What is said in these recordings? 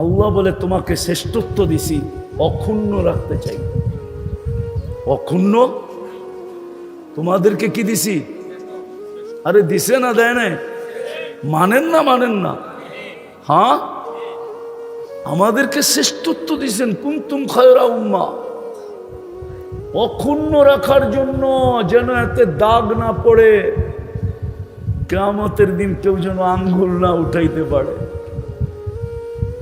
আল্লাহ বলে তোমাকে শ্রেষ্ঠত্ব দিছি, অক্ষুণ্ণ রাখতে চাই। অক্ষুণ্ণ তোমাদেরকে কি দিছি? আরে দিছে না, দেয় না? মানেন না? মানেন না? হ্যাঁ, আমাদেরকে শ্রেষ্ঠত্ব দিছেন। কুনতুম খায়রা উম্মাহ, অক্ষুণ্ণ রাখার জন্য, যেন এতে দাগ না পড়ে, কিয়ামতের দিন কেউ যেন আঙ্গুল না উঠাইতে পারে।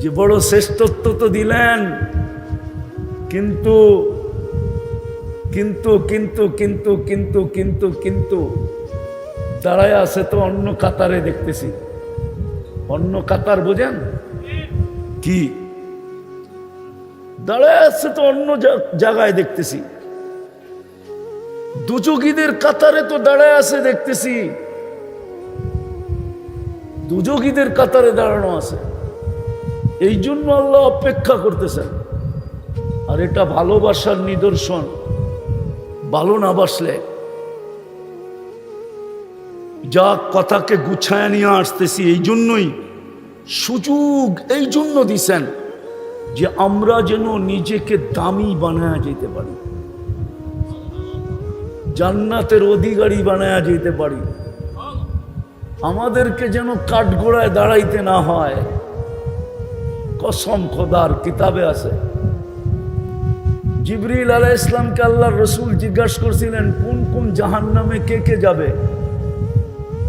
যে বড় শ্রেষ্ঠত্ব তো দিলেন, কিন্তু কিন্তু কিন্তু কিন্তু কিন্তু কিন্তু কিন্তু দাঁড়ায় আছে তো অন্য কাতারে দেখতেছি। অন্য কাতার বোঝেন কি? দাঁড়ায় আছে তো অন্য জায়গায় দেখতেছি। দুযোগীদের কাতারে তো দাঁড়ায় আছে দেখতেছি, দুযোগীদের কাতারে দাঁড়ানো আছে। এই জন্য আল্লাহ অপেক্ষা করতেছেন। আর এটা ভালোবাসার নিদর্শন। ভালো না বাসলে যা কথাকে গুছায় নিয়ে আসতেছি, এই জন্যই সুযোগ এই জন্য দিছেন যে আমরা যেন নিজেকে দামি বানায়া যেতে পারি, জান্নাতের অধিকারী বানায়া যেতে পারি। আমাদেরকে যেন কাঠগোড়ায় দাঁড়াইতে না হয়। কসম খোদার, কিতাবে আছে জিবরিল আলাইহিস সালামকে আল্লাহর রাসূল জিজ্ঞাসা করছিলেন, কোন কোন জাহান্নামে কে কে যাবে?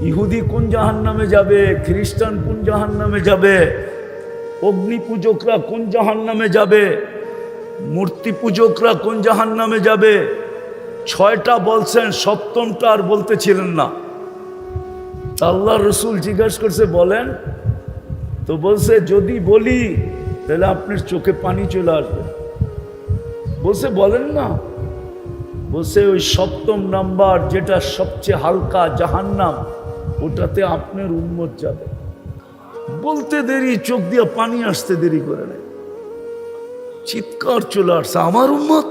ইহুদি কোন জাহান্নামে যাবে? খ্রিস্টান কোন জাহান্নামে যাবে? অগ্নি পূজকরা কোন জাহান্নামে যাবে? মূর্তি পূজকরা কোন জাহান্নামে যাবে? 6টা বলছেন, 7টা আর বলতেছিলেন না। আল্লাহর রাসূল জিজ্ঞাসা করছে, বলেন তো। বলছে, যদি বলি তাহলে আপনার চোখে পানি চলে আসবে। বলছে, বলেন না। বলছে, ওই 7ম নাম্বার, যেটা সবচেয়ে হালকা জাহান্নাম, ওটাতে আপনার উম্মত যাবে। বলতে দেরি, চোখ দিয়ে পানি আসতে দেরি করে নেয়, চিৎকার চলে আসছে, আমার উম্মত।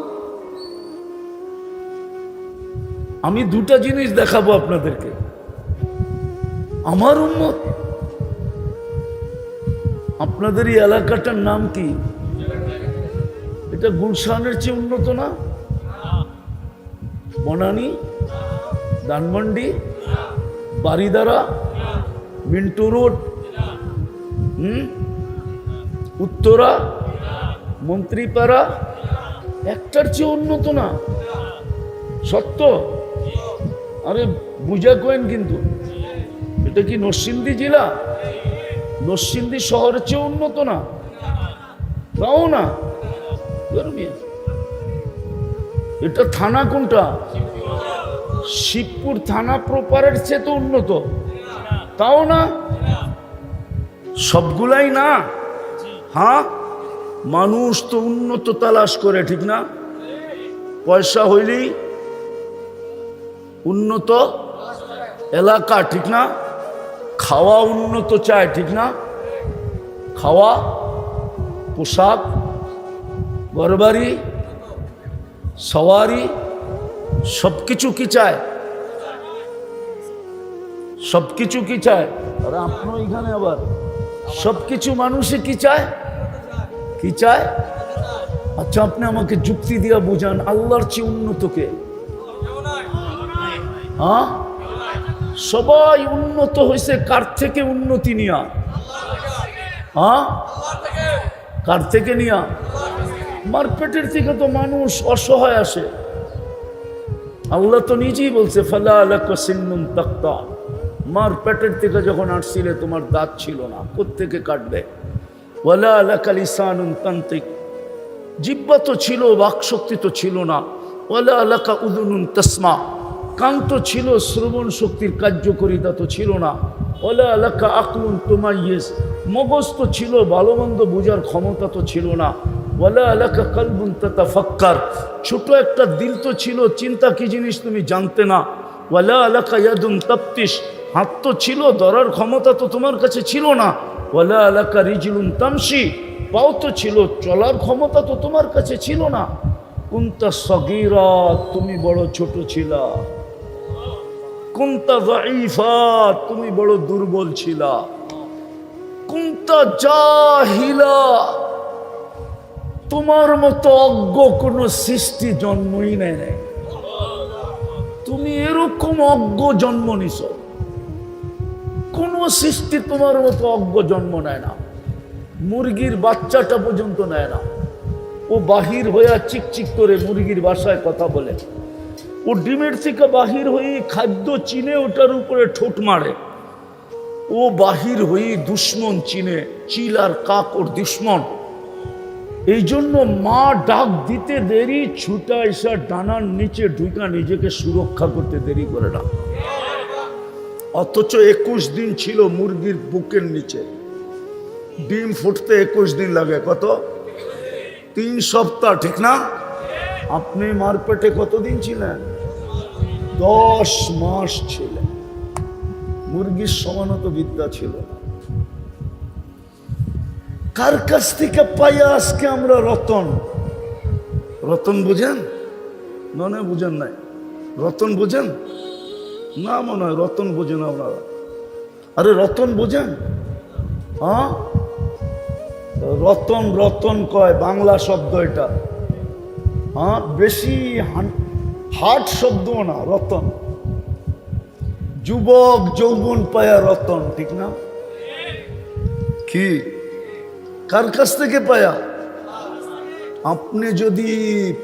আমি 2টা জিনিস দেখাবো আপনাদেরকে। আমার উম্মত। আপনাদের এই এলাকাটার নাম কি? এটা গুলশানের চেয়ে উন্নত না? বনানী, ধানমন্ডি, বারিদারা, মিন্টু রোড, উত্তরা, মন্ত্রীপাড়া, একটার চেয়ে উন্নত না? সত্য? আরে বুঝা কোয়েন কিন্তু। এটা কি নরসিংদী জেলা? নরসিংদী শহরের চেয়ে উন্নত না? তাও না? এটা থানা কোনটা? শিবপুর থানা প্রপারের চেয়ে তো উন্নত, তাও না? সবগুলাই না। হ্যাঁ, মানুষ তো উন্নত তালাশ করে, ঠিক না? পয়সা হইলেই উন্নত এলাকা, ঠিক না? খাওয়া উন্নত চায়, ঠিক না? খাওয়া, পোশাক, ঘরবাড়ি, সওয়ারি, সবকিছু কি চায়? সবকিছু কি চায়? আর আপনার এখানে আবার সবকিছু মানুষে কি চায়? কি চায়? আচ্ছা, আপনি আমাকে যুক্তি দিয়া বুঝান, আল্লাহর চেয়ে উন্নত কে? হ্যাঁ, সবাই উন্নত হয়েছে কার থেকে? উন্নতি নিয়া। হ্যাঁ, কার থেকে নিয়া? মারপেটের থেকে তো মানুষ অসহায় আসে। আল্লাহ তো নিজেই বলছে, ফালা লাকা সিন্নুন তাক্তা, মারপেটের থেকে যখন আসছিলে তোমার দাঁত ছিল না, কোত্থেকে কাটবে? ওয়ালা লাকা লিসানুন তানতিক, জিহ্বা তো ছিল, বাকশক্তি তো ছিল না। ওয়ালা লাকা উযুনুন তাসমা, কান তো ছিল, শ্রবণ শক্তির কার্যকারিতা তো ছিল না। ওয়ালা লাকা আকলুন তুমাইয়িজ, মগজ তো ছিল, ভালো মন্দ বোঝার ক্ষমতা তো ছিল না। ওয়ালা লাকা কলবুন তাতাফাক্কার, ছোট একটা দিল তো ছিল, চিন্তা কি জিনিস তুমি জানতে না। ওয়ালা লাকা ইয়াদুন তাফতিশ, হাত তো ছিল, ধরার ক্ষমতা তো তোমার কাছে ছিল না। ওয়ালা লাকা রিজলুন তামশি, পাও তো ছিল, চলার ক্ষমতা তো তোমার কাছে ছিল না। কুনতা সগীরা, তুমি বড় ছোট ছিলা। কুনতা যায়ীফা, তুমি বড় দুর্বল ছিলা। কুনতা কুনতা জাহিলা, তোমার মতো অজ্ঞ কোন সৃষ্টি জন্মই নেয় নাই। তুমি এরকম অজ্ঞ জন্ম নিছ, কোন সৃষ্টি তোমার মতো অজ্ঞ জন্ম নেয় না। মুরগির বাচ্চাটা পর্যন্ত নেয় না। ও বাহির হইয়া চিকচিক করে মুরগির ভাষায় কথা বলে। ও ডিমের থেকে বাহির হয়ে খাদ্য চিনে ওটার উপরে ঠোঁট মারে। ও বাহির হয়ে দুশ্মন চিনে, চিল আর কাক ওর দুশ্মন। এই জন্য মা ডাক দিতে দেরি, ছুটা এসা ডানার নিচে ঢুকা নিজেকে সুরক্ষা করতে দেরি করে না। অথচ 21 দিন ছিল মুরগির বুকের নিচে। ডিম ফুটতে 21 দিন লাগে, কত? 3 সপ্তাহ, ঠিক না? আপনি মার পেটে কতদিন ছিলেন? 10 মাস ছিলেন। মুরগির সমান তো বিদ্যা ছিল না। কার কাছ থেকে পাইয়া আজকে আমরা রতন? রতন বুঝেন? মনে বুঝেন নাই? রতন বুঝেন না? মনে হয় রতন বুঝেন আপনারা। আরে রতন বুঝেন? হ্যাঁ, রতন রতন কয় বাংলা শব্দ এটা। হ্যাঁ, বেশি হার্ড শব্দ না রতন। যুবক যৌবন পায়া রতন, ঠিক না? কি কার কাছ থেকে পায়া? আপনি যদি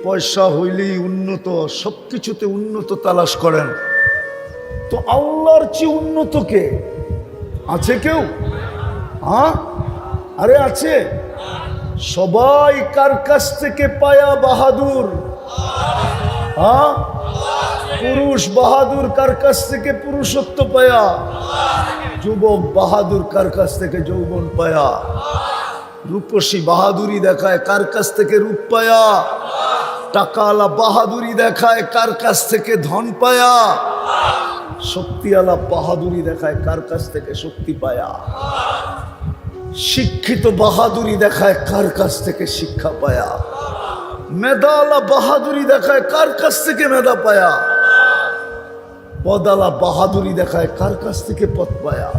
পয়সা হইলেই উন্নত, সবকিছুতে উন্নত তালাশ করেন, তো আল্লাহর চেয়ে উন্নত কে আছে? কেউ? হ্যাঁ, আরে আছে। সবাই কার কাছ থেকে পায়া? বাহাদুর। হ্যাঁ, পুরুষ বাহাদুর কার কাছ থেকে? পুরুষত্ব পায়া। যুবক বাহাদুর কার কাছ থেকে? যৌবন পায়া। রূপসী বাহাদুরি দেখায় কার কাছ থেকে? রূপ পায়া। টাকাওয়ালা বাহাদুরি দেখায় কার কাছ থেকে? ধন পায়া। শক্তিওয়ালা বাহাদুরি দেখায় কার কাছ থেকে? শক্তি পায়া। শিক্ষিত বাহাদুরি দেখায় কার কাছ থেকে? শিক্ষা পায়া। মেধাওয়ালা বাহাদুরি দেখায় কার কাছ থেকে? মেধা পায়া। পদালা বাহাদুরি দেখায় কার কাছ থেকে? পদ পায়া।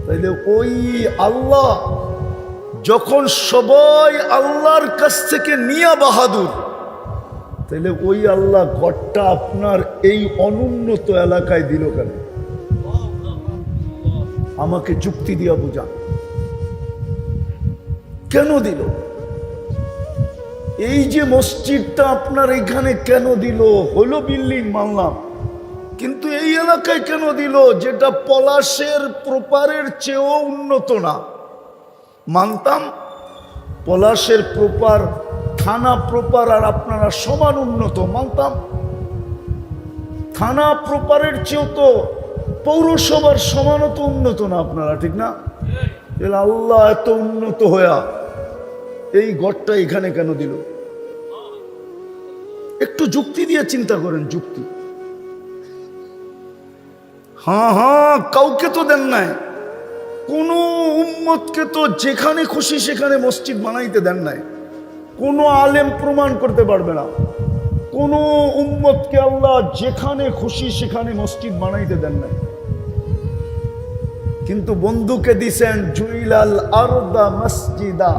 তাইলে ওই আল্লাহ যখন সবাই আল্লাহর কাছ থেকে নিয়া বাহাদুর, তাইলে ওই আল্লাহ ঘরটা আপনার এই অনুন্নত এলাকায় দিল কেন? আমাকে যুক্তি দিয়া বুঝান, কেন দিল? এই যে মসজিদটা আপনার এখানে কেন দিল? হলো বিল্ডিং মানলাম, কিন্তু এই এলাকায় কেন দিল? যেটা পলাশের প্রপারের চেয়েও উন্নত না। মানতাম পলাশের প্রপার, থানা প্রপার আর আপনারা সমান উন্নত, মানতাম। থানা প্রপারের চেয়েও তো পৌরসভার সমানও তো উন্নত না আপনারা, ঠিক না? আল্লাহ এত উন্নত হইয়া এই ঘরটা এখানে কেন দিল? একটু যুক্তি দিয়ে চিন্তা করেন, যুক্তি। হ্যাঁ, কাউকে তো দেন নাই। কোন উম্মতকে তো যেখানে খুশি সেখানে মসজিদ বানাইতে দেন নাই। কোন আলেম প্রমাণ করতে পারবে না। কোন উম্মতকে আল্লাহ যেখানে খুশি সেখানে মসজিদ বানাইতে দেন নাই। কিন্তু বন্ধুকে দিছেন জুইলাল আরদা মসজিদা।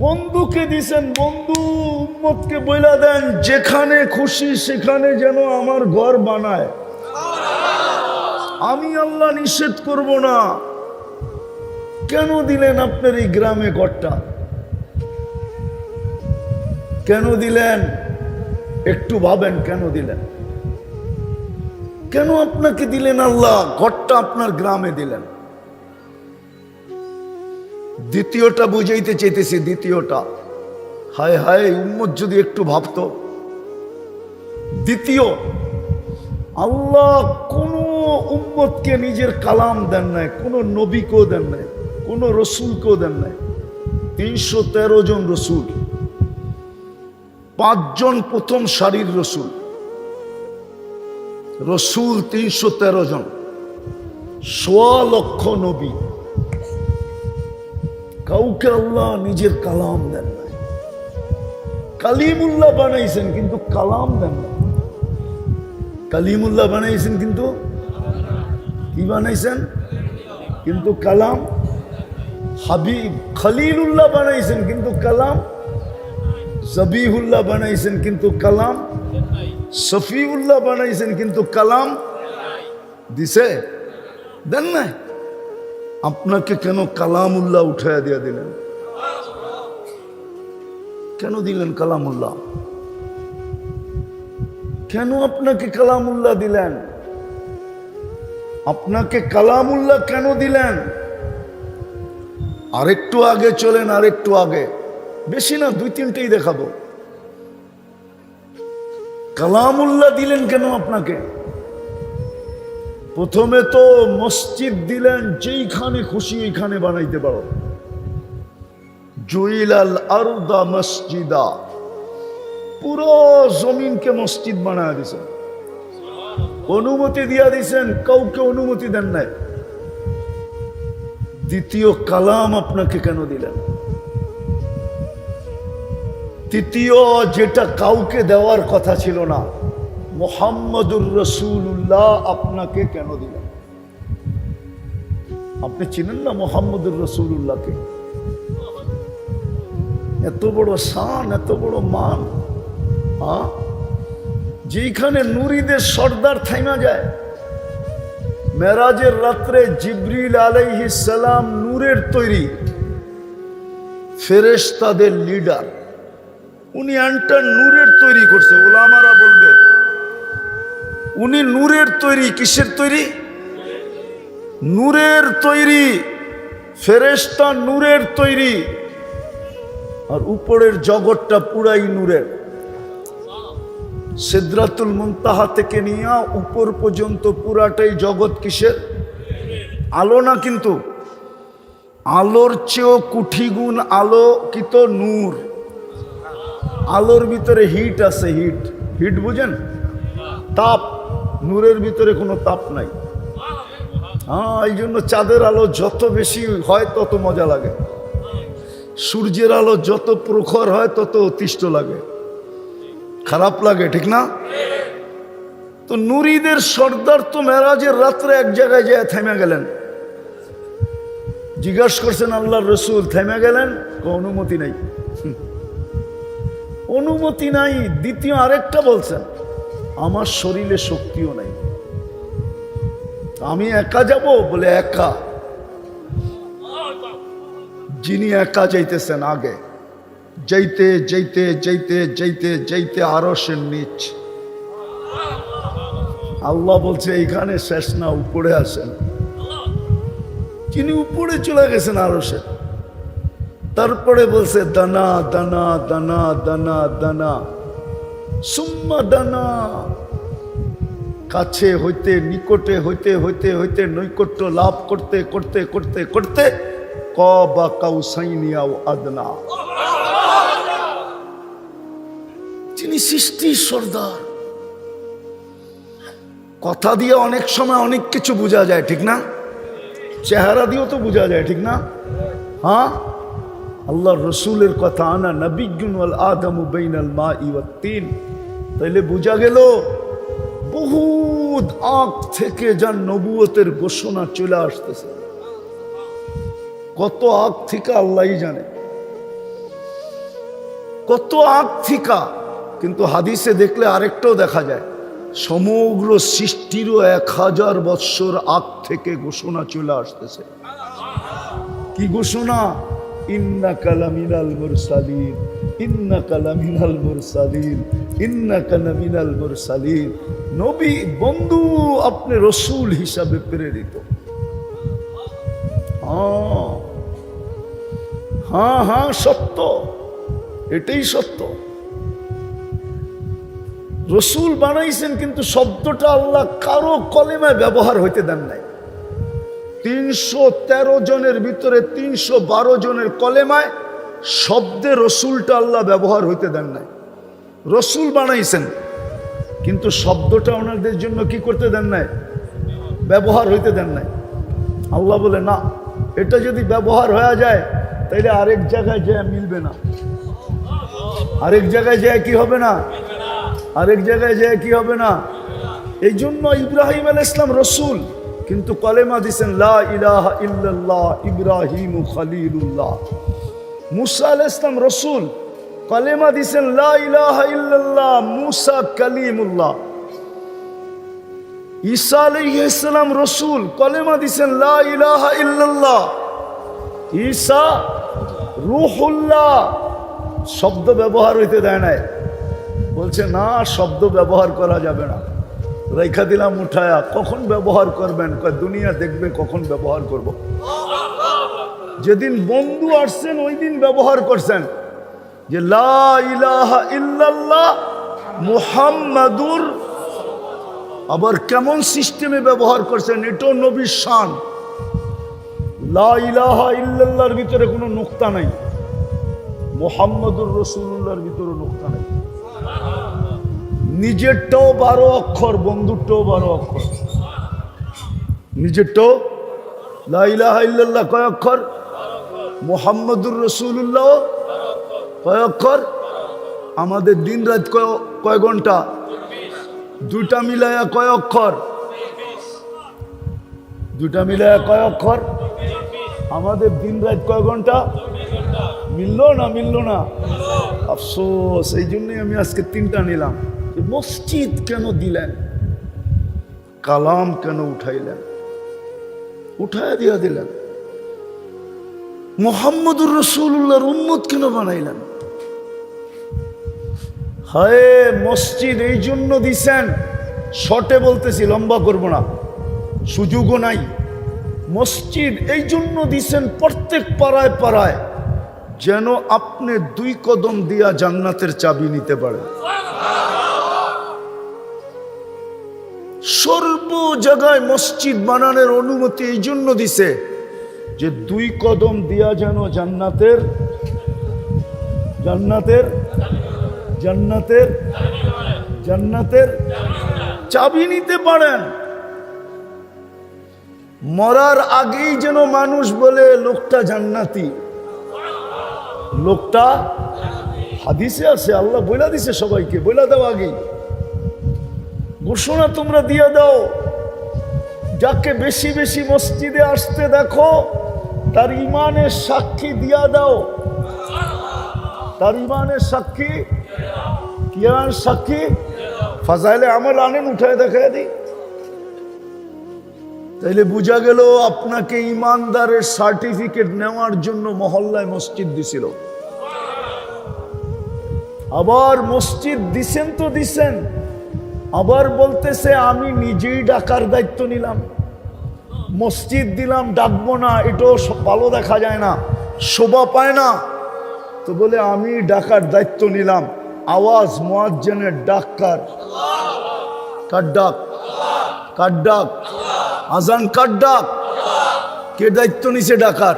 বন্ধুকে দিছেন, বন্ধু উম্মতকে বইলা দেন যেখানে খুশি সেখানে যেন আমার ঘর বানায়। আমি আল্লাহ নিষেধ করব না। কেন দিলেন আপনার এই গ্রামে ঘরটা? কেন দিলেন? একটু ভাবেন, কেন দিলেন? কেন আপনাকে দিলেন আল্লাহ? ঘরটা আপনার গ্রামে দিলেন। দ্বিতীয়টা বুঝাইতে চাইতেছি, দ্বিতীয়টা। হায় হায়, উম্মত যদি একটু ভাবতো। দ্বিতীয়, আল্লাহ কোন উম্মতকে নিজের কালাম দেন নাই, কোন নবীকেও দেন নাই, কোন রসুলকেও দেন নাই। 313 জন রসুল, 5 জন প্রথম সারির রসুল। রসুল 313 জন, 1.25 লক্ষ নবী। কাউকে আল্লাহ নিজের কালাম দেন নাই। কালিমুল্লাহ বানাইছেন কিন্তু কালাম দেন নাই। কালিমুল্লাহ বানাইছেন কিন্তু কি বানাইছেন? কিন্তু কালাম। হাবিব খলিলুল্লাহ বানাইছেন কিন্তু কালাম। জবিহুল্লাহ বানাইছেন কিন্তু কালাম। শফিউল্লাহ বানাইছেন কিন্তু কালাম দিছে দেন নাই। আপনাকে কেন কালামুল্লাহ উঠাইয়া দিয়া দিলেন? কেন দিলেন কালামুল্লাহ? কেন আপনাকে কালামুল্লাহ দিলেন? আপনাকে কালামুল্লাহ কেন দিলেন? আরেকটু আগে চলেন, আরেকটু আগে, বেশি না, 2-3টেই দেখাবো। কালামুল্লাহ দিলেন কেন আপনাকে? প্রথমে তো মসজিদ দিলেন, যেইখানে খুশি ওইখানে বানাইতে পারো। জুইলাল আরদা মসজিদা, পুরো জমিনকে মসজিদ বানায় দিয়েছেন। অনুমতি দিয়া দিয়েছেন, কাউকে অনুমতি দেন নাই। দ্বিতীয় কালাম আপনাকে কেন দিলেন? তৃতীয়, যেটা কাউকে দেওয়ার কথা ছিল না, মুহাম্মদুর রাসূলুল্লাহ আপনাকে কেন দিলেন? আপনি চিনেন না মুহাম্মদুর রাসূলুল্লাহকে? এত বড় শান, এত বড় মান, যেখানে নুরীদের সর্দার থাইমা যায়। মেরাজের রাত্রে জিবরিল আলাইহিস সালাম নূরের তৈরি, ফেরেশতাদের লিডার, উনি এন্টার নূরের তৈরি করছে। ওলামারা বলবে উনি নূরের তৈরি। কিসের তৈরি? নূরের তৈরি। ফেরেশতা নূরের তৈরি, আর উপরের জগৎটা পুরাই নূরের। সিদরাতুল মুনতাহা থেকে নিয়ে উপর পর্যন্ত পুরাটাই জগৎ কিসের? আলো না, কিন্তু আলোর চেয়েও কোটি গুণ আলোকিত নূর। আলোর ভিতরে হিট আছে, হিট। হিট বুঝেন? তাপ। নূরের ভিতরে কোনো তাপ নাই। এই জন্য চাঁদের আলো যত বেশি হয় তত মজা লাগে, সূর্যের আলো যত প্রখর হয় তত অতিষ্ঠ লাগে, খারাপ লাগে, ঠিক না? তো নুরীদের সর্দার তো মেরাজের রাত্রে এক জায়গায় যায় থেমে গেলেন। জিজ্ঞাসা করছেন আল্লাহর রসুল, থেমে গেলেন? অনুমতি নাই। অনুমতি নাই। দ্বিতীয় আরেকটা বলছেন, আমার শরীরে শক্তিও নাই, আমি একা যাব? বলে একা। যিনি একা যাইতেছেন আগে, যাইতে যাইতে যাইতে যাইতে যাইতে আরশের নিচ। আল্লাহ বলছে এইখানে শেষ না, উপরে আসেন। যিনি উপরে চলে গেছেন আরশে। তারপরে বলছে দানা দানা দানা দানা দানা সুম্মা দানা, কাছে হইতে নিকটে হইতে হইতে হইতে নৈকট্য লাভ করতে করতে করতে করতে কবা কাউসাইনি আও আদনা। যিনি সৃষ্টির সর্দার। কথা দিয়ে অনেক সময় অনেক কিছু বোঝা যায়, ঠিক না? চেহারা দিয়েও তো বোঝা যায়, ঠিক না? আল্লাহর রসুলের কথা, আনা নবিয়্যুন ওয়াল আদমু বাইনাল মাই ওয়াত তিন। তাইলে বোঝা গেল বহুত আগ থেকে যার নবুয়তের ঘোষণা চলে আসতেছে। কত আগ থেকে আল্লাহই জানে, কত আগ থেকে। কিন্তু হাদিসে দেখলে আরেকটাও দেখা যায়, সমগ্র সৃষ্টিরও 1000 বৎসর আগ থেকে ঘোষণা চলে আসতেছে। কি ঘোষণা? ইন্নাকা লামিনাল মুরসালিন, ইন্নাকা লামিনাল মুরসালিন, ইন্নাকা লামিনাল মুরসালিন। নবী বন্ধু, আপনি রসুল হিসাবে প্রেরিত। হ্যাঁ সত্য, এটাই সত্য। রসুল বানাইছেন, কিন্তু শব্দটা আল্লাহ কারো কলেমায় ব্যবহার হইতে দেন নাই। 313 জনের ভিতরে 312 জনের কলেমায় শব্দে রসুলটা আল্লাহ ব্যবহার হইতে দেন নাই। রসুল বানাইছেন, কিন্তু শব্দটা ওনাদের জন্য কি করতে দেন নাই? ব্যবহার হইতে দেন নাই। আল্লাহ বলে না, এটা যদি ব্যবহার হয়ে যায় তাইলে আরেক জায়গায় যায় মিলবে না। আরেক জায়গায় যায় কি হবে না? আরেক জায়গায় যায় কি হবে না? এই জন্য ইব্রাহিম আলাইহিস সালাম রসুল, কিন্তু কলেমা দিছেন লা ইলাহা ইল্লাল্লাহ ইব্রাহিম খলিলুল্লাহ। মুসা আলাইহিস সালাম রসুল, কলেমা দিছেন লা ইলাহা ইল্লাল্লাহ মুসা কালিমুল্লাহ। ঈসা আলাইহিস সালাম রসুল, কলেমা দিছেন লা ইলাহা ইল্লাল্লাহ ঈসা রূহুল্লাহ। শব্দ ব্যবহার হইতে দেয় নাই, বলছে না শব্দ ব্যবহার করা যাবে না, রেখা দিলাম উঠায়া। কখন ব্যবহার করবেন? দুনিয়া দেখবে কখন ব্যবহার করব। যেদিন বন্ধু আসছেন ওই দিন ব্যবহার করছেন যে লা ইলাহা ইল্লাল্লাহ মুহাম্মাদুর। আবার কেমন সিস্টেমে ব্যবহার করছেন, এটাও নবীর শান। লা ইলাহা ইল্লাল্লাহর ভিতরে কোনো নুকতা নাই, মুহাম্মাদুর রাসূলুল্লাহর ভিতরে নুকতা নাই। নিজেরটাও 12 অক্ষর, বন্ধুরটাও 12 অক্ষর। নিজেরটাও লা ইলাহা ইল্লাল্লাহ কয় অক্ষর, মুহাম্মাদুর রাসূলুল্লাহ কয় অক্ষর। আমাদের দিন রাত কয় ঘন্টা, দুইটা মিলায়া কয় অক্ষর, দুইটা মিলায়া কয় অক্ষর। আমাদের দিন রাত কয় ঘন্টা, মিললো না, মিললো না, আফসোস। এই জন্যই আমি আজকে 3টা নিলাম। মসজিদ কেন দিলেন, কালাম কেন উঠাইলেন, উঠায় দিয়া দিলেন। মুহাম্মদুর রাসূলুল্লাহর উম্মত কেন বানাইলেন? হায় মসজিদ এই জন্য দিছেন, শর্টে বলতেছি, লম্বা করব না, সুযোগও নাই। মসজিদ এই জন্য দিছেন প্রত্যেক পাড়ায় পাড়ায়, যেন আপনি 2 কদম দিয়া জান্নাতের চাবি নিতে পারেন। সর্ব জায়গায় মসজিদ বানানোর অনুমতি এই জন্য দিছে যে 2 কদম দিয়া যেন জান্নাতের জান্নাতের জান্নাতের জান্নাতের চাবি নিতে পারেন। মরার আগেই যেন মানুষ বলে লোকটা জান্নাতি, লোকটা। হাদিসে আছে, আল্লাহ বইলা দিছে সবাইকে, বইলা দাও আগেই, ঘোষণা তোমরা দিয়ে দাও। যাকে বেশি বেশি মসজিদে আসতে দেখো তার ইমানের সাক্ষী দিয়া দাও, তার ইমানের সাক্ষী, কিয়ার সাক্ষী। ফাজাইলে আমল আনেন, উঠায় দেখায় দিই, তাইলে বোঝা গেল আপনাকে ইমানদারের সার্টিফিকেট নেওয়ার জন্য মহল্লায় মসজিদ দিছিল। আবার মসজিদ দিছেন তো দিছেন, আবার বলতেছে আমি নিজেই ডাকার দায়িত্ব নিলাম। মসজিদ দিলাম, ডাকবো না, এটাও ভালো দেখা যায় না, শোভা পায় না, তো বলে আমি ডাকার দায়িত্ব নিলাম। আওয়াজ মুয়াজ্জিনের ডাক কার? কার ডাক? কার ডাক? আজান কার ডাক? কে দায়িত্ব নিছে ডাকার?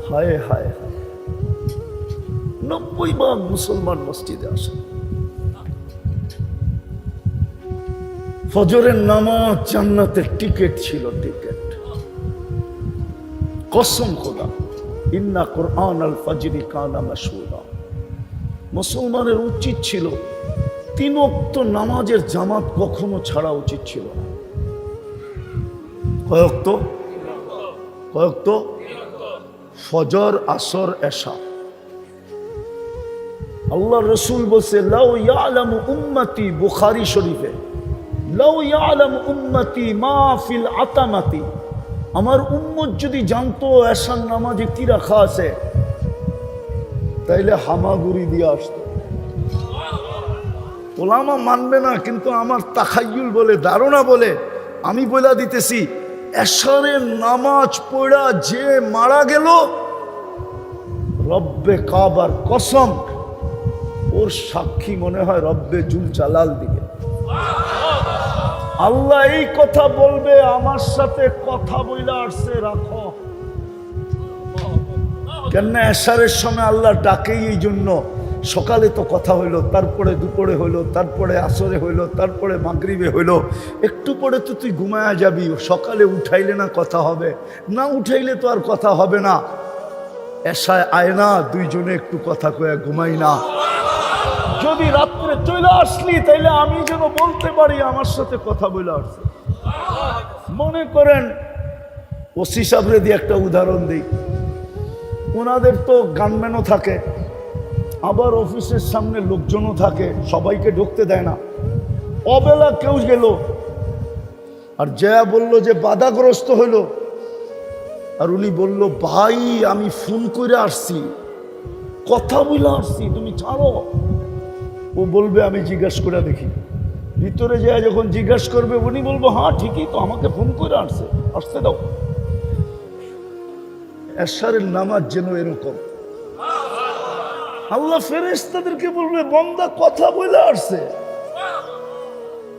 হায় হায়, 90% মুসলমান মসজিদে আসে। ফজরের নামাজ জান্নাতের টিকিট ছিল, টিকিট। কসম খোদা, ইন্না কুরআন আল ফজরি কানা মাশহুদা। মুসলমানের উচিত ছিল 3 ওয়াক্ত নামাজের জামাত কখনো ছাড়া উচিত ছিল না। কয় ওয়াক্ত? কয় ওয়াক্ত? ফজর, আসর, এশা। আল্লাহ রসুল বলছে লাউ ইয়ালামু উম্মতি, বুখারী শরীফে, লাউ ইয়ালামু উম্মতি মা ফিল আতামাতি, আমার উম্মত যদি জানতো এশার নামাজে কি রাখা আছে, তাইলে হামাগুড়ি দিয়ে আসতো। ওলামা মানবে না, কিন্তু আমার তাখায়ুল বলে, ধারণা বলে আমি বলে দিতেছি, এশারের নামাজ পড়া যে মারা গেল, রব্বে কাবার কসম, ওর সাক্ষী মনে হয় রব্বে জুল জালাল দিবে। আল্লাহ এই কথা বলবে, আমার সাথে কথা বইলা আসছে, রাখো। কেন এশারের সময় আল্লাহ ডাকেই এই জন্য। সকালে তো কথা হইলো, তারপরে দুপুরে হইলো, তারপরে আসরে হইলো, তারপরে মাগরিবে হইলো, একটু পরে তো তুই ঘুমায়া যাবি। সকালে উঠাইলে না কথা হবে, না উঠাইলে তো আর কথা হবে না। এশায় আয় না, দুইজনে একটু কথা কয়ে ঘুমাই না। যদি রাত্রে চলে আসলি, তাইলে আমি যেন বলতে পারি আমার সাথে কথা বলে আসছে। মনে করেন ওসি সাহেবরে দিয়ে একটা উদাহরণ দিই, ওনাদের তো গানম্যানও থাকে, আবার অফিসের সামনে লোকজনও থাকে, সবাইকে ঢুকতে দেয় না। অবেলা কেউ গেল আর যা বলল যে বাধাগ্রস্ত হইল, আর উনি বলল ভাই আমি ফোন করে আসছি, কথা বলে আসছি, তুমি ছাড়ো। ও বলবে আমি জিজ্ঞাসা করে দেখি। ভিতরে যায় যখন জিজ্ঞাসা করবে উনি বলবো হ্যাঁ ঠিকই তো, আমাকে ফোন করে আসতে দাও। এশারের নামাজ যেন এরকম, আল্লাহ ফেরেশতাদেরকে বলবে বান্দা কথা বলে আসছে।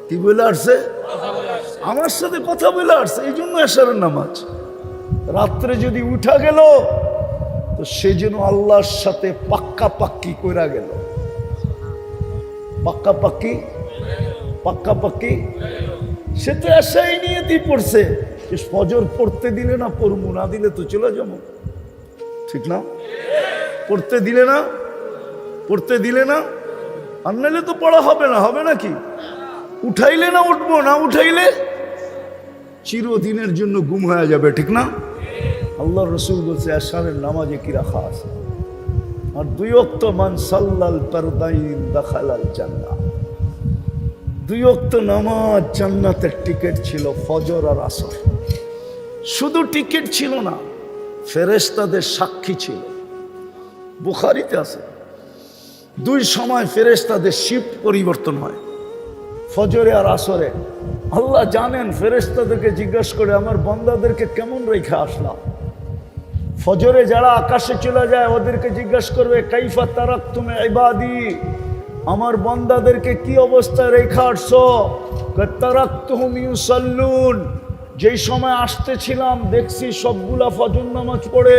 কি বলে আসছে? আমার সাথে কথা বলে আসছে, এই জন্য এশারের নামাজ। রাত্রে যদি উঠা গেল তো সে যেন আল্লাহর সাথে পাক্কা পাক্কি কইরা গেল। পাক্কা পাক্কি, পাক্কা পাক্কি। সে তো এশাই নিয়ে দিয়ে পড়ছে, ফজর পড়তে দিলে না পড়বো, না দিলে তো চলে যাবো, ঠিক না? পড়তে দিলে না, পড়তে দিলে না, আর নাহলে তো পড়া হবে না। হবে নাকি? উঠাইলে না উঠবো, না উঠাইলে চিরদিনের জন্য গুম হয়ে যাবে, ঠিক না? আল্লাহ রসুল বলছে এশারের নামাজে কি রাখা আছে? আর 2 ওয়াক্ত মান সাল্লাল ফারদাইন দাখালাল জান্নাহ। 2 ওয়াক্ত নামাজ জান্নাতের টিকিট ছিল, ফজর আর আসর। শুধু টিকিট ছিল না, ফেরেশতাদের সাক্ষী ছিল। বুখারীতে আছে 2 সময় ফেরেশতাদের শিফট পরিবর্তন হয়, ফজরে আর আসরে। আল্লাহ জানেন, ফেরেশতাদেরকে জিজ্ঞাসা করে আমার বান্দাদেরকে কেমন রেখে আসলাম। ফজরে যারা আকাশে চলে যায় ওদেরকে জিজ্ঞাসা করবে কাইফা তারাকতুম ইবাদি, আমার বান্দাদেরকে কি অবস্থায় রেখে আসছো? তারাকতুহুম ইউসাল্লুন, যেই সময় আসতেছিলাম দেখছি সবগুলা ফজর নামাজ পড়ে।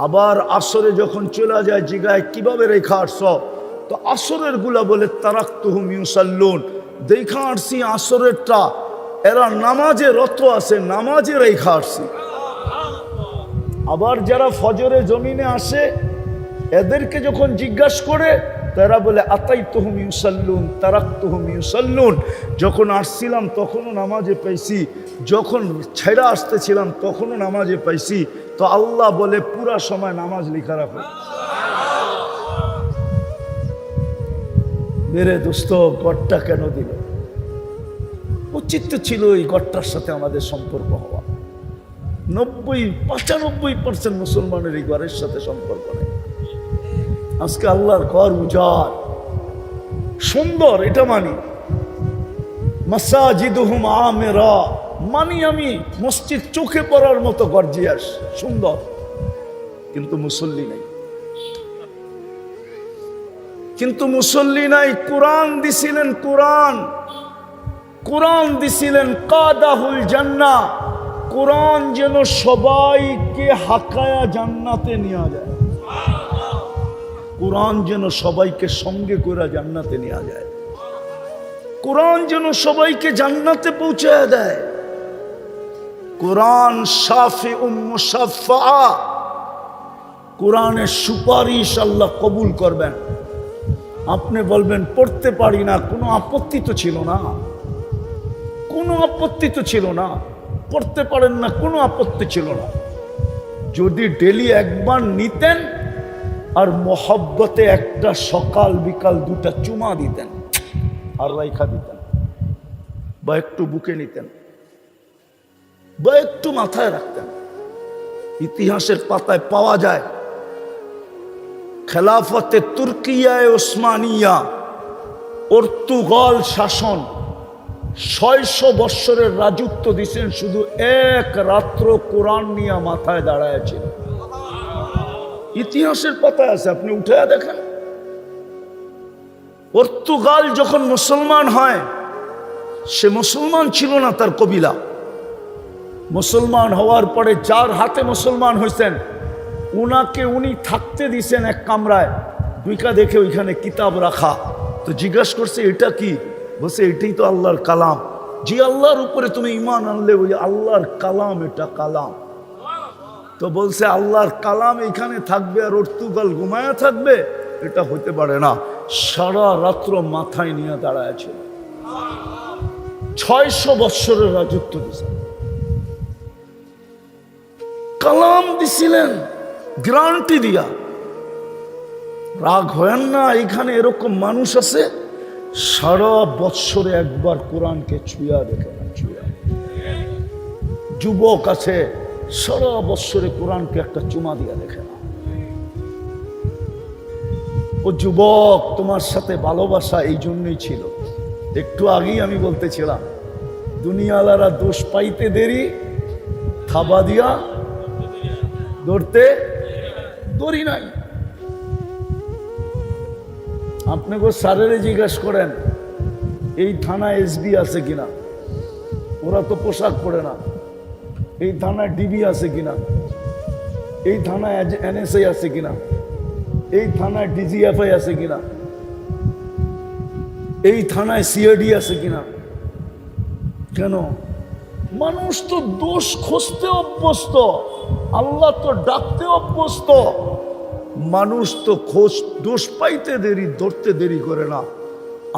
আবার আসরে যখন চলে যায় জিগায় কিভাবে রেখে আসছো? তো আসরের গুলা বলে তারাকতুহুম ইউসাল্লুন, দেখা আসছি আসরেরটা এরা নামাজে রত আছে, নামাজে রেখে আসছি। আবার যারা ফজরে জমিনে আসে এদেরকে যখন জিজ্ঞাসা করে তারা বলে আতাইতুহুম ইউসাল্লুন তারাকতুহুম ইউসাল্লুন, যখন আসছিলাম তখনও নামাজে পাইছি, যখন ছেড়ে আসতেছিলাম তখনও নামাজে পাইছি। তো আল্লাহ বলে পুরা সময় নামাজ লিখা রাখো। মেরে দোস্ত, গড়টা কেন দিল? উচিত তো ছিল এই গড়টার সাথে আমাদের সম্পর্ক হওয়া। 95% মুসলমানের এই ঘরের সাথে সম্পর্ক নেই। আজকে আল্লাহর ঘর উজাড় সুন্দর, এটা মানি। মাসাজিদুহুম আমিরা, মানি আমি মসজিদ চোখে পড়ার মতো গর্জিয়াস সুন্দর, কিন্তু মুসল্লি নাই। কিন্তু মুসল্লি নাই। কোরআন দিছিলেন, কোরআন দিছিলেন কাদাহুল জান্নাহ, কোরআন যেন সবাইকে হাকায়া জান্নাতে নিয়ে যায়। কোরআন যেন সবাইকে সঙ্গে করে জান্নাতে নিয়ে যায়। কোরআন যেন সবাইকে জান্নাতে পৌঁছায় দেয়। কোরআন শাফিউম মুশাফফা, কোরআনের সুপারিশ আল্লাহ কবুল করবেন। আপনি বলবেন পড়তে পারি না, কোনো আপত্তি তো ছিল না, কোনো আপত্তি তো ছিল না। পড়তে পারেন না, কোনো আপত্তি ছিল না। যদি ডেলি একবার নিতেন আর মহব্বতে একটা সকাল বিকাল 2টা চুমা দিতেন আর রাইখা দিতেন, বা একটু বুকে নিতেন, বা একটু মাথায় রাখতেন। ইতিহাসের পাতায় পাওয়া যায় খেলাফতে তুর্কিয়ায় ওসমানিয়া, পর্তুগাল শাসন 600 বৎসরের রাজত্ব দিচ্ছেন, শুধু এক রাত্র কোরআন নিয়ে মাথায় দাঁড়ায়ছিল। ইতিহাসের পাতায় আছে, আপনি উঠে দেখেন। পর্তুগাল যখন মুসলমান হয়, সে মুসলমান ছিল না, তার কবিলা মুসলমান হওয়ার পরে যার হাতে মুসলমান হয়েছেন উনি থাকতে দিছেন এক কামরায়। দুইকা দেখে ওইখানে কিতাব রাখা, তো জিজ্ঞাসা করছে এটা কি? বলছে এটাই তো আল্লাহর কালাম। যে আল্লাহর উপরে তুমি ঈমান আনলে ওই আল্লাহর কালাম, এটা কালাম। তো বলছে আল্লাহর কালাম এখানে থাকবে আর পর্তুগাল ঘুমায়া থাকবে? এটা হতে পারে না। সারা রাত্র মাথায় নিয়ে দাঁড়ায় ছিল। 600 বৎসরের রাজত্ব দিয়েছেন, কালাম দিছিলেন গ্যারান্টি দিয়া। রাগ হয় না, এখানে এরকম মানুষ আছে সারা বৎসরে একবার কোরআনকে ছুঁয়া দেখে না, ছুঁয়া। যুবক আছে সারা বৎসরে কোরআনকে একটা চুমা দিয়া দেখে না। ও যুবক, তোমার সাথে ভালোবাসা এই জন্যই ছিল। একটু আগেই আমি বলতেছিলাম, দুনিয়ালারা দোষ পাইতে দেরি, থাবা দিয়া ধরতে দড়ি নাই। আপনাকে স্যারেরে জিজ্ঞাসা করেন এই থানায় এসবি আছে কিনা, ওরা তো পোশাক পরে না। এই থানায় ডিবি আছে কিনা, এই থানায় এনএসআই আছে কিনা, এই থানায় ডিজিএফআই আছে কিনা, এই থানায় সিআইডি আছে কিনা। কেন? মানুষ তো দোষ খুঁজতে অভ্যস্ত, আল্লাহ তো ডাকতে অভ্যস্ত। মানুষ তো দোষ পাইতে দেরি, ধরতে দেরি করে না।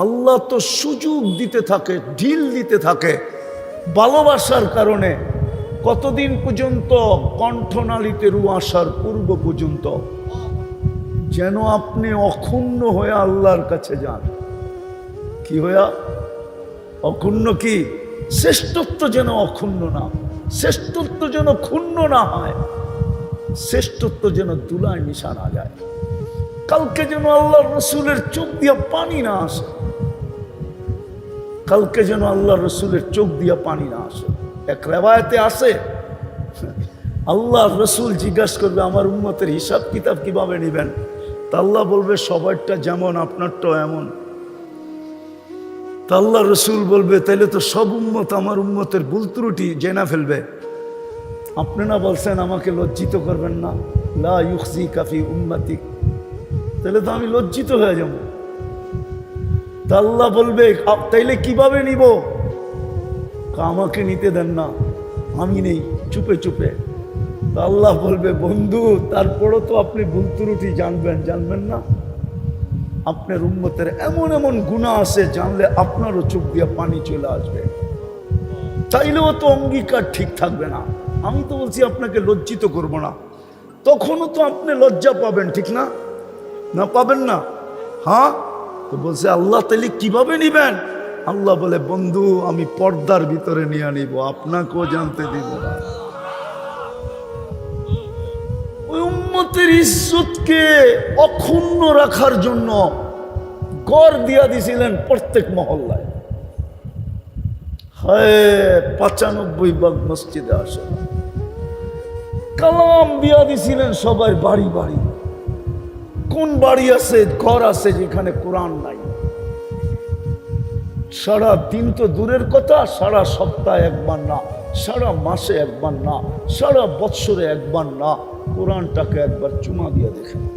আল্লাহ তো সুযোগ দিতে থাকে, ঢিল দিতে থাকে ভালোবাসার কারণে। কতদিন পর্যন্ত? কণ্ঠনালীতে রু আসার পূর্ব পর্যন্ত, যেন আপনি অক্ষুণ্ণ হয়ে আল্লাহর কাছে যান। কি হইয়া? অক্ষুণ্ণ। কি? শ্রেষ্ঠত্ব যেন অক্ষুণ্ণ না, শ্রেষ্ঠত্ব যেন ক্ষুণ্ণ না হয়, শ্রেষ্ঠত্ব যেন তুলায় মিশা না যায়। কালকে যেন আল্লাহর রসুলের চোখ দিয়া পানি না আসে, কালকে যেন আল্লাহর রসুলের চোখ দিয়া পানি না আসে। এক রেওয়ায়েতে আসে, আল্লাহর রসুল জিজ্ঞাসা করবে আমার উম্মতের হিসাব কিতাব কিভাবে নেবেন? তা আল্লাহ বলবে সবারটা যেমন আপনারটাও এমন। তা আল্লাহ রসুল বলবে তাইলে তো সব উম্মত আমার উম্মতের ভুল ত্রুটি জেনা ফেলবে। আপনি না বলছেন আমাকে লজ্জিত করবেন না, লা ইউখজি কাফি উম্মতি, তাহলে তো আমি লজ্জিত হয়ে যাব। তা আল্লাহ বলবে তাইলে কিভাবে নিব? আমাকে নিতে দেন না, আমি নেই, চুপে চুপে। তা আল্লাহ বলবে বন্ধু তারপরও তো আপনি ভুল ত্রুটি জানবেন না? আপনার উম্মতের এমন এমন গুনাহ আছে জানলে আপনারও চোখ দিয়ে পানি চলে আসবে, চাইলেও তো অঙ্গীকার ঠিক থাকবে না। আমি তো বলছি আপনাকে লজ্জিত করব না, তখনও তো আপনি লজ্জা পাবেন, ঠিক না? না পাবেন না? হ্যাঁ। তো বলছে আল্লাহ তাহলে কিভাবে নিবেন? আল্লাহ বলে বন্ধু আমি পর্দার ভিতরে নিয়ে নিব, আপনাকেও জানতে দিব না। ওই উম্মতের ইজ্জতকে অক্ষুণ্ণ রাখার জন্য গড় দিয়া দিছিলেন প্রত্যেক মহল্লায়। 95 ভাগ মসজিদে আসে। কালাম দিয়া দিছিলেন সবাই বাড়ি বাড়ি। কোন বাড়ি আছে, ঘর আছে যেখানে কোরআন নাই? সারা দিন তো দূরের কথা, সারা সপ্তাহে একবার না, সারা মাসে একবার না, সারা বৎসরে একবার না, কোরআনটাকে একবার চুমা দিয়ে দেখে না,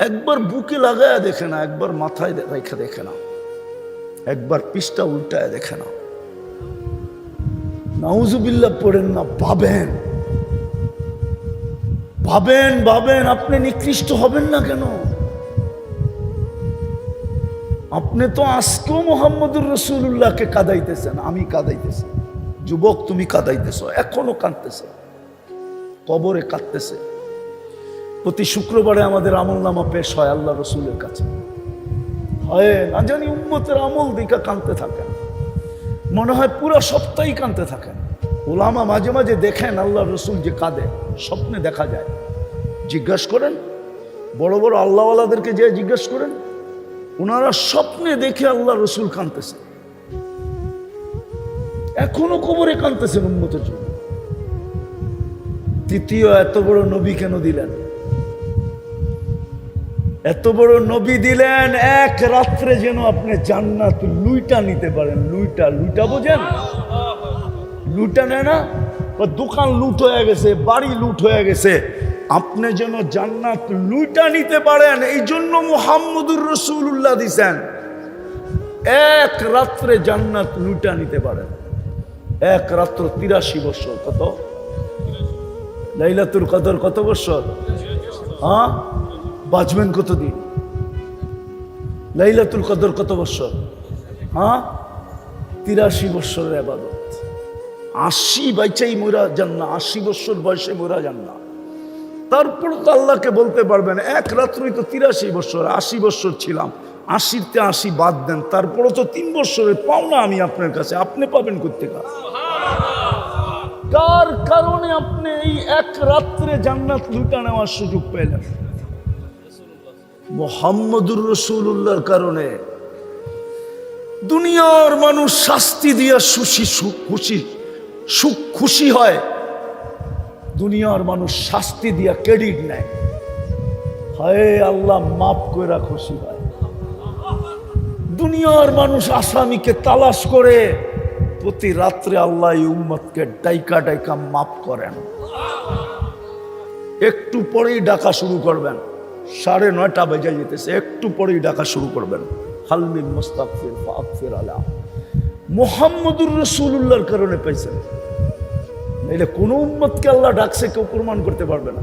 একবার বুকে লাগায়া দেখে না, একবার মাথায় রেখে দেখে না, একবার পৃষ্ঠা উল্টায় দেখে না। নাউজুবিল্লাহ পড়েন না, ভাবেন ভাবেন ভাবেন, আপনি নিকৃষ্ট হবেন না কেন? আপনি তো আজকেও মোহাম্মদুর রসুল্লাহকে কাঁদাইতেছেন, আমি কাঁদাইতেছি। যুবক তুমি কাঁদাইতেছ, এখনো কাঁদতেছে, কবরে কাঁদতেছে। প্রতি শুক্রবারে আমাদের আমল নামা পেশ হয় আল্লাহ রসুলের কাছে, হয় না জানি উম্মতের আমল দিকা কাঁদতে থাকেন, মনে হয় পুরো সপ্তাহই কাঁদতে থাকেন। ওলামা মাঝে মাঝে দেখেন আল্লাহ রসুল যে কাঁদে, স্বপ্নে দেখা যায়। জিজ্ঞাসা করেন বড় বড় আল্লাহওয়ালাদেরকে যে জিজ্ঞাসা করেন, ওনারা স্বপ্নে দেখে আল্লাহ রসুল কাঁদতেছে, এখনো কবরে কাঁদতেছেন উম্মতের জন্য। তৃতীয়, এত বড় নবী কেন দিলেন? এত বড় নবী দিলেন এক রাত্রে যেন আপনি জান্নাত লুইটা নিতে পারেন। লুইটা, লুইটা বোঝেন? লুটা নেয় না? দোকান লুট হয়ে গেছে, বাড়ি লুট হয়ে গেছে, আপনি যেন জান্নাত লুইটা নিতে পারেন, এই জন্য মুহাম্মদুর রাসূলুল্লাহ দিছেন। এক রাত্রে জান্নাত লুইটা নিতে পারেন। এক রাত্র 83 বছর। কত? লাইলাতুল কদর কত বছর? হ্যাঁ, বাঁচবেন কতদিন? লাইলাতুল কদর কত বছর? হ্যাঁ, 83 বছরের ইবাদত। 80 বাইচাই মরা যান না, 80 বছর বয়সে মরা যান না। তারপর তো আল্লাহকে বলতে পারবেন এক রাত্রই তো 83 বছর, 80 বছর ছিলাম, 80তে 80 বাদ দেন, তারপরও তো 3 বছরের পাওনা আমি আপনার কাছে, আপনি পাবেন কোত্থেকে? কার কারণে আপনি এই এক রাত্রে জান্নাত লুটা নেওয়ার সুযোগ পেলেন? মুহাম্মদুর রাসূলুল্লাহর কারণে। দুনিয়ার মানুষ শাস্তি দিয়া খুশি হয়, দুনিয়ার মানুষ শাস্তি দিয়া ক্রেডিট নেয়। হায় আল্লাহ মাফ কইরা খুশি হয়। দুনিয়ার মানুষ আসামিকে তালাশ করে, প্রতি রাত্রে আল্লাহ এই উম্মতকে ডাইকা ডাইকা মাফ করেন। একটু পরেই ডাকা শুরু করবেন, 9:30 বেজে যেতেছে, একটু পরেই ডাকা শুরু করবেন, হালমিন মুস্তাগফির ফাগফির আলা। মুহাম্মদুর রাসূলুল্লাহর কারণে পাইছেন, নাইলে কোন উম্মতকে আল্লাহ ডাকছে কেউ প্রমাণ করতে পারবে না।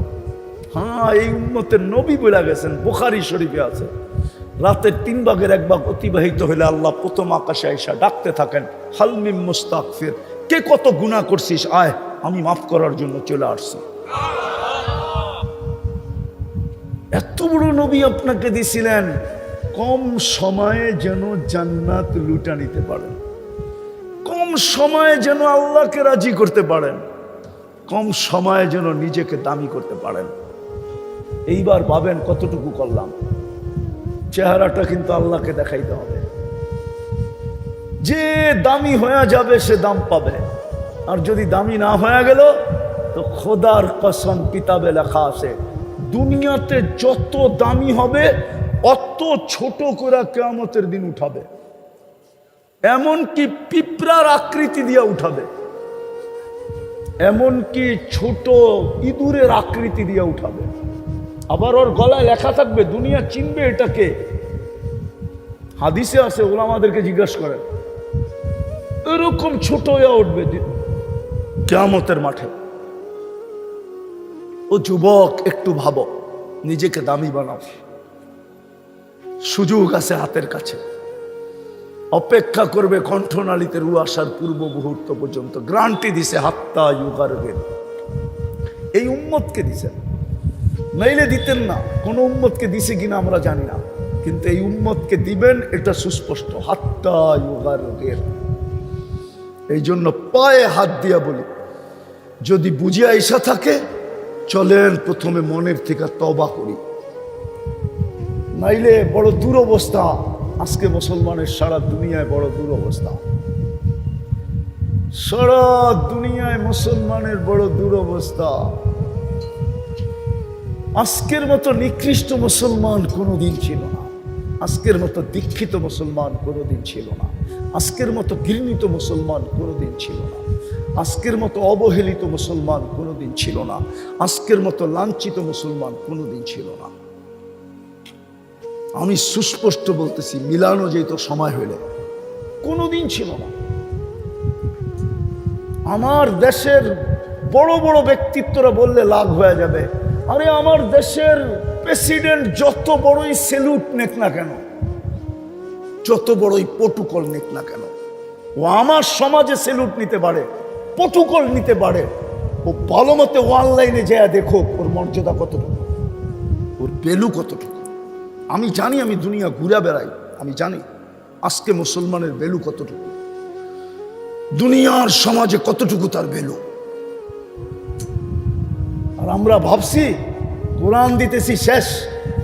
হ্যাঁ, এই উম্মতের নবী বলে গেছেন, বুখারী শরীফে আছে, রাতের 3 ভাগের 1 ভাগ অতিবাহিত হইলে আল্লাহ প্রথম আকাশে আইসা ডাকতে থাকেন, হালমিন মুস্তাগফির, কে কত গুনাহ করছিস, আয় আমি মাফ করার জন্য চলে আসছি। এত বড় নবী আপনাকে দিছিলেন, কম সময়ে যেন জান্নাত লুটা নিতে পারেন, কম সময়ে যেন আল্লাহকে রাজি করতে পারেন, কম সময়ে যেন নিজেকে দামি করতে পারেন। এইবার ভাবেন কতটুকু করলাম। চেহারাটা কিন্তু আল্লাহকে দেখাইতে হবে। যে দামি হয়ে যাবে সে দাম পাবে, আর যদি দামি না হয়ে গেল তো খোদার কসম কিতাবে লেখা আছে, দুনিয়াতে যত দামি হবে অত ছোট করে কিয়ামতের দিন উঠাবে, এমনকি পিঁপড়ার আকৃতি দিয়ে উঠাবে, এমনকি ছোট ইঁদুরের আকৃতি দিয়ে উঠাবে। আবার ওর গলায় লেখা থাকবে, দুনিয়া চিনবে এটাকে। হাদিসে আছে, ওলামাদেরকে জিজ্ঞাসা করেন, এরকম ছোট হয়ে উঠবে কিয়ামতের মাঠে। ও যুবক, একটু ভাবো, নিজেকে দামি বানাও, সুযোগ আছে হাতের কাছে। অপেক্ষা করবে কণ্ঠনালীতে রু আসার পূর্ব মুহূর্ত পর্যন্ত। গ্যারান্টি দিছে হাত্তা ইউগারগেন, এই উম্মতকে দিছেন, নাইলে দিতেন না। কোন উম্মতকে দিছে কিনা আমরা জানি না, কিন্তু এই উম্মতকে দিবেন এটা সুস্পষ্ট, হাত্তা ইউগারগেন। এই জন্য পায়ে হাত দিয়া বলি, যদি বুঝিয়া ইচ্ছা থাকে চলেন প্রথমে মনের থেকে তওবা করি, নাইলে বড় দুরবস্থা। আজকে মুসলমানের সারা দুনিয়ায় বড় দুরবস্থা, সারা দুনিয়ায় মুসলমানের বড় দুরবস্থা। আজকের মতো নিকৃষ্ট মুসলমান কোনোদিন ছিল না, আজকের মতো দীক্ষিত মুসলমান কোনোদিন ছিল না, আজকের মতো ঘৃণিত মুসলমান কোনোদিন ছিল না, আজকের মতো অবহেলিত মুসলমান কোনোদিন ছিল না, আজকের মতো লাঞ্ছিত মুসলমান কোনোদিন ছিল না। আমি সুস্পষ্ট বলতেছি, মিলানো যেত সময় হইলে, কোনোদিন ছিল না। আমার দেশের বড় বড় ব্যক্তিত্বরা বললে লাভ হয়ে যাবে, আরে আমার দেশের প্রেসিডেন্ট যত বড়ই সেলুট নেক না কেন, যত বড়ই প্রটোকল নেক না কেন, ও আমার সমাজে সেলুট নিতে পারে, প্রটোকল নিতে পারে, ও ভালো মতে অনলাইনে যায় দেখো ওর মর্যাদা কতটুকু, ওর ভ্যালু কতটুকু। আমি জানি, আমি দুনিয়া ঘুরে বেড়াই, আমি জানি আজকে মুসলমানের ভ্যালু কতটুকু, দুনিয়ার সমাজে কতটুকু তার ভ্যালু। আর আমরা ভাবছি কোরআন দিতেছি শেষ।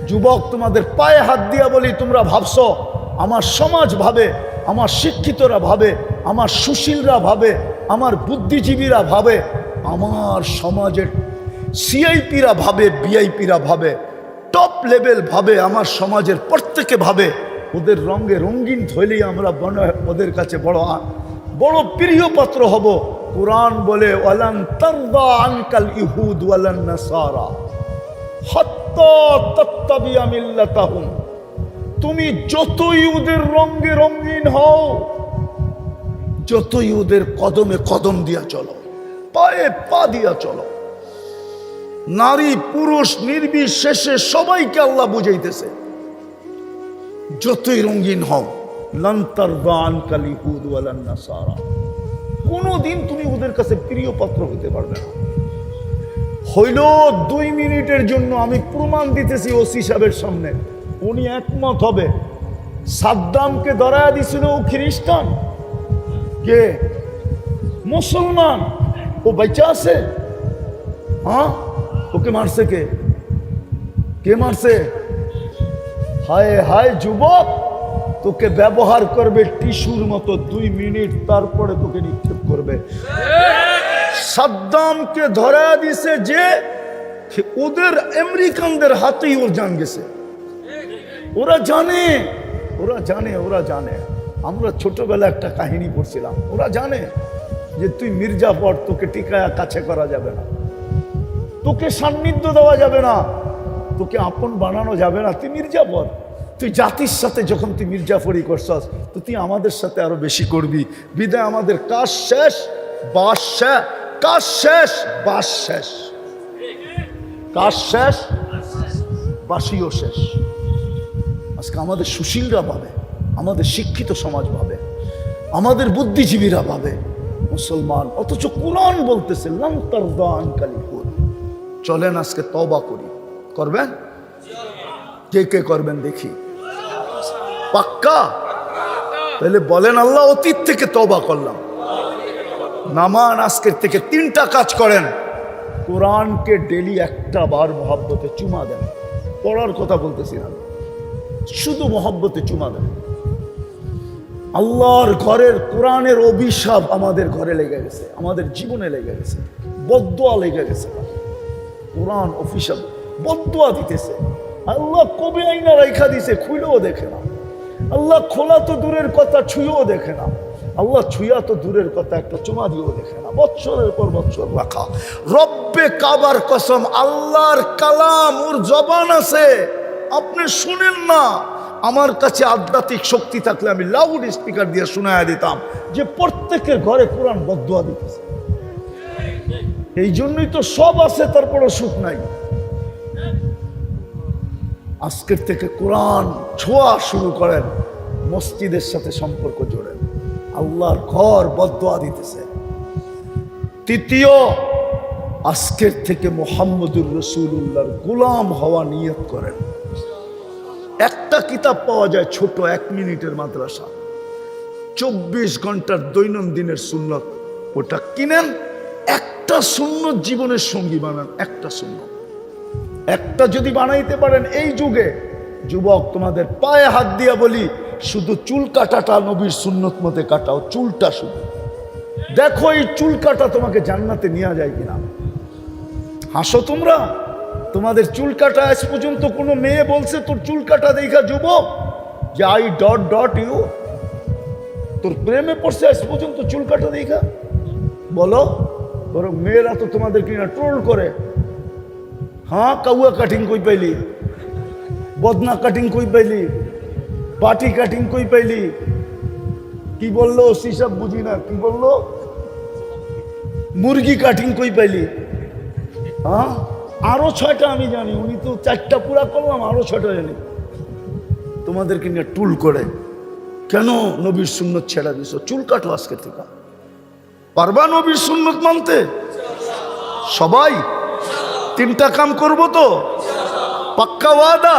যুবক, তোমাদের পায়ে হাত দিয়া বলি, তোমরা ভাবছো আমার সমাজ ভাবে, আমার শিক্ষিতরা ভাবে, আমার সুশীলরা ভাবে, আমার বুদ্ধিজীবীরা ভাবে, আমার সমাজের সিআইপিরা ভাবে, বিআইপিরা ভাবে, টপ লেভেল ভাবে, আমার সমাজের প্রত্যেকে ভাবে ওদের রঙে রঙিন থইলেই আমরা ওদের কাছে বড় বড় প্রিয় পাত্র হব। কুরআন বলে, ওয়ালান তারদা আনকাল ইহুদ ওয়ালান নাসারা হাত্তা তাত্তাবিয়া মিল্লাতাহুম। তুমি যতই ওদের রঙে রঙিন হও, যতই ওদের কদমে কদম দিয়া চলো, পায়ে পা দিয়া চলো, নারী পুরুষ নির্বিশেষে সবাইকে আল্লাহ বুঝাইতেছে, যতই রঙিন হও লান তারদা আনকাল ইয়াহুদ ওয়ালান নাসারা, কোনদিন তুমি ওদের কাছে প্রিয় পাত্র হতে পারবে না। হইল 2 মিনিটের জন্য আমি প্রমাণ দিতেছি ওসি সাহেবের সামনে, উনি একমত হবে। সাদ্দামকে ধরায়া দিছিল ও খ্রিস্টান, কে মুসলমান, ও বাচ্চা আছে? হ্যাঁ, ওকে মারছে কে? কে মারছে? হায় হায় যুবক, তোকে ব্যবহার করবে টিস্যুর মতো 2 মিনিট, তারপরে তোকে নিক্ষেপ করবে। সাদ্দামকে ধরা দিছে যে ওদের আমেরিকানদের হাতেই ওর জান গেছে। ওরা জানে, ওরা জানে, ওরা জানে। আমরা ছোটবেলা একটা কাহিনী পড়ছিলাম, ওরা জানে যে তুই মির্জাফর, তোকে টিকায়া কাছে করা যাবে না, তোকে সান্নিধ্য দেওয়া যাবে না, তোকে আপন বানানো যাবে না, তুই মির্জাফর। তুই জাতির সাথে যখন তুই মির্জাফরি করছস, তো তুই আমাদের সাথে আরো বেশি করবি। বিদায় আমাদের কাজ শেষ, বাস শেষ, কাজ শেষ, বাস শেষ, কাজ শেষ, বাসিও শেষ। আজকে আমাদের সুশীলরা পাবে, আমাদের শিক্ষিত সমাজ পাবে, আমাদের বুদ্ধিজীবীরা পাবে, মুসলমান। অথচ কুরআন বলতেছে লান তারদা আনকাল ইয়াহুদ। চলেন আজকে তওবা করি। করবেন? কে কে করবেন দেখি? পাক্কা? তাহলে বলেন আল্লাহ অতীত থেকে তওবা করলাম। নামান আজকের থেকে 3টা কাজ করেন। কোরআনকে ডেলি 1টা বার মহব্বতে চুমা দেন। পড়ার কথা বলতেছি না, শুধু মহব্বতে চুমা দেন। আল্লাহর ঘরের কোরআনের অভিশাপ আমাদের ঘরে লেগে গেছে, আমাদের জীবনে লেগে গেছে, বদদুয়া লেগে গেছে। কোরআন অভিশাপ বদদুয়া দিতেছে। আল্লাহ কবে আইনা রাইখা দিছে, খুইলেও দেখে না। আল্লাহ খোলা তো দূরের কথা, ছুঁয়েও দেখে না। আল্লাহ ছুঁয়া তো দূরের কথা, একটা চুমা দিয়েও দেখে না। বৎসরের পর বৎসর রাখা। রব্বে কাবার কসম, আল্লাহর কালাম, ওর জবান আছে, আপনি শুনেন না। আমার কাছে আধ্যাত্মিক শক্তি থাকলে আমি লাউড স্পিকার দিয়ে শোনায়া দিতাম যে প্রত্যেকের ঘরে কোরআন বদদুয়া দিতেছে। এই জন্যই তো সব আছে, তারপরে সুখ নাই। আজকের থেকে কোরআন ছোঁয়া শুরু করেন, মসজিদের সাথে সম্পর্ক জোড়েন। আল্লাহর ঘর বদদুয়া দিতেছে। তৃতীয়, আজকের থেকে মুহাম্মদুর রাসূলুল্লাহর গোলাম হওয়া নিয়ত করেন। একটা কিতাব পাওয়া যায় ছোট, 1 মিনিটের মাদ্রাসা, 24 ঘন্টার দৈনন্দিনের সুন্নত, ওটা কিনেন। একটা সুন্নত জীবনের সঙ্গী বানান, একটা সুন্নত। একটা যদি বানাইতে পারেন এই যুগে, যুবক তোমাদের পায়ে হাত দিয়া বলি, শুধু চুল কাটাটা নবীর সুন্নত মতে কাটাও, চুলটা শুধু দেখো, এই চুল কাটা তোমাকে জান্নাতে নিয়ে যায় কিনা। হাসো তোমরা, তোমাদের চুল কাটা আজ পর্যন্ত কোনো মেয়ে বলছে তোর চুল কাটা দেখা যুবক যে আই ডট ডট ইউ, তোর প্রেমে পড়ছে আজ পর্যন্ত চুল কাটা দেখা? বলো। বরং মেয়েরা তো তোমাদের কিনা ট্রোল করে। হ্যাঁ, কাউয়া কাটিং কই পাইলি, বদনা কাটিং কই পাইলি, বাটি কাটিং কই পাইলি, কি বললো সিসব বুঝি না, কি বললো, মুরগি কাটিং কই পাইলি। হ্যাঁ, আরো 6টা আমি জানি, উনি তো 4টা পুরা করলাম, আরো 6টা জানি। তোমাদেরকে নিয়ে টুল করে কেন নবীর সুন্নত ছেড়া দিছো? চুল কাটো আজকে থেকে। পারবা নবীর সুন্নত মানতে? সবাই 3টা কাম করবো তো? পাক্কা ওয়াদা?